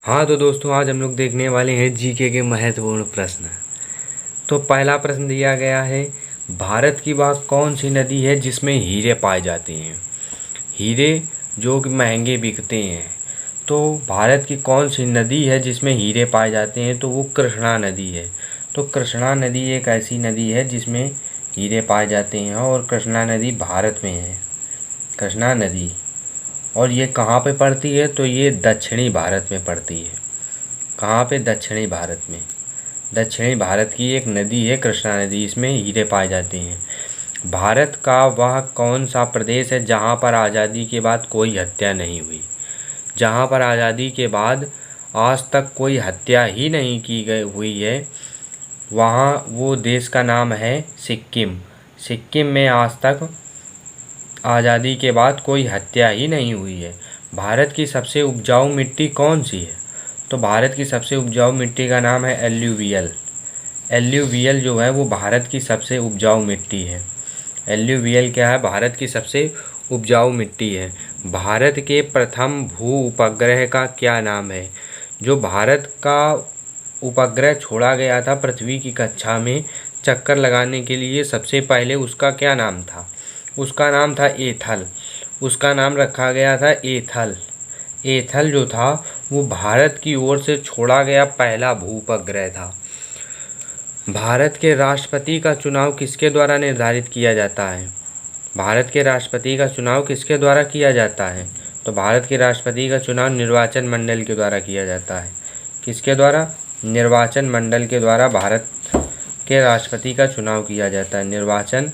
हाँ तो दोस्तों, आज हम लोग देखने वाले हैं जीके के महत्वपूर्ण प्रश्न। तो पहला प्रश्न दिया गया है, भारत की वह कौन सी नदी है जिसमें हीरे पाए जाते हैं। हीरे जो कि महंगे बिकते हैं। तो भारत की कौन सी नदी है जिसमें हीरे पाए जाते हैं, तो वो कृष्णा नदी है। तो कृष्णा नदी एक ऐसी नदी है जिसमें हीरे पाए जाते हैं और कृष्णा नदी भारत में है। कृष्णा नदी, और ये कहाँ पे पड़ती है, तो ये दक्षिणी भारत में पड़ती है। कहाँ पे? दक्षिणी भारत में। दक्षिणी भारत की एक नदी है कृष्णा नदी, इसमें हीरे पाए जाते हैं। भारत का वह कौन सा प्रदेश है जहाँ पर आज़ादी के बाद कोई हत्या नहीं हुई। जहाँ पर आज़ादी के बाद आज तक कोई हत्या ही नहीं की गई हुई है, वहाँ वो देश का नाम है सिक्किम। सिक्किम में आज तक आज़ादी के बाद कोई हत्या ही नहीं हुई है। भारत की सबसे उपजाऊ मिट्टी कौन सी है, तो भारत की सबसे उपजाऊ मिट्टी का नाम है एल्यूवियल। एल्यूवियल जो है वो भारत की सबसे उपजाऊ मिट्टी है। एल्यूवियल क्या है? भारत की सबसे उपजाऊ मिट्टी है। भारत के प्रथम भू उपग्रह का क्या नाम है? जो भारत का उपग्रह छोड़ा गया था पृथ्वी की कक्षा में चक्कर लगाने के लिए, सबसे पहले उसका क्या नाम था? उसका नाम था एथल। उसका नाम रखा गया था एथल। एथल जो था वो भारत की ओर से छोड़ा गया पहला भूपग्रह था। भारत के राष्ट्रपति का चुनाव किसके द्वारा निर्धारित किया जाता है? भारत के राष्ट्रपति का चुनाव किसके द्वारा किया जाता है? तो भारत के राष्ट्रपति का चुनाव निर्वाचन मंडल के द्वारा किया जाता है। किसके द्वारा? निर्वाचन मंडल के द्वारा भारत के राष्ट्रपति का चुनाव किया जाता है। निर्वाचन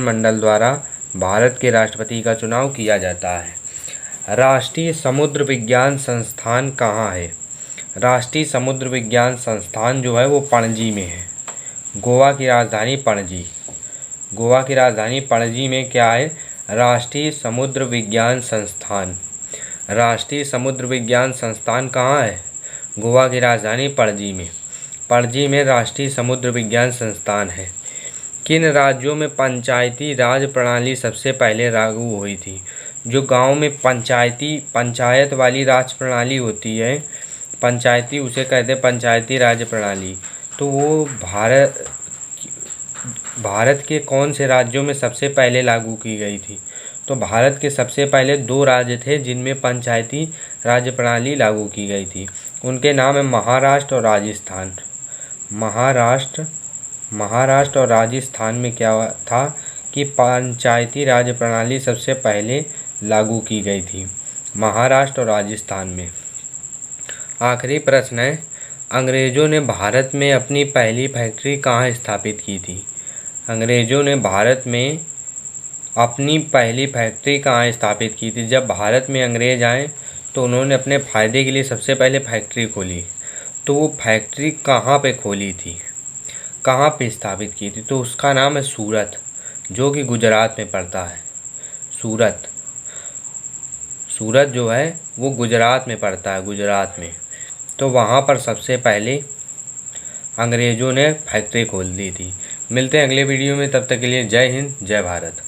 मंडल द्वारा भारत के राष्ट्रपति का चुनाव किया जाता है। राष्ट्रीय समुद्र विज्ञान संस्थान कहाँ है? राष्ट्रीय समुद्र विज्ञान संस्थान जो है वो पणजी में है। गोवा की राजधानी पणजी। गोवा की राजधानी पणजी में क्या है? राष्ट्रीय समुद्र विज्ञान संस्थान। राष्ट्रीय समुद्र विज्ञान संस्थान कहाँ है? गोवा की राजधानी पणजी में। पणजी में राष्ट्रीय समुद्र विज्ञान संस्थान है। किन राज्यों में पंचायती राज प्रणाली सबसे पहले लागू हुई थी? जो गांव में पंचायत वाली राज प्रणाली होती है, पंचायती, उसे कहते हैं पंचायती राज प्रणाली। तो वो भारत के कौन से राज्यों में सबसे पहले लागू की गई थी? तो भारत के सबसे पहले 2 राज्य थे जिनमें पंचायती राज्य प्रणाली लागू की गई थी। उनके नाम है महाराष्ट्र और राजस्थान। महाराष्ट्र और राजस्थान में क्या था कि पंचायती राज प्रणाली सबसे पहले लागू की गई थी, महाराष्ट्र और राजस्थान में। आखिरी प्रश्न है, अंग्रेज़ों ने भारत में अपनी पहली फैक्ट्री कहाँ स्थापित की थी? अंग्रेज़ों ने भारत में अपनी पहली फैक्ट्री कहाँ स्थापित की थी? जब भारत में अंग्रेज़ आए तो उन्होंने अपने फ़ायदे के लिए सबसे पहले फैक्ट्री खोली। तो वो फैक्ट्री कहाँ पे खोली थी, कहाँ पे स्थापित की थी? तो उसका नाम है सूरत, जो कि गुजरात में पड़ता है। सूरत जो है वो गुजरात में पड़ता है, गुजरात में। तो वहाँ पर सबसे पहले अंग्रेज़ों ने फैक्ट्री खोल दी थी। मिलते हैं अगले वीडियो में, तब तक के लिए जय हिंद, जय भारत।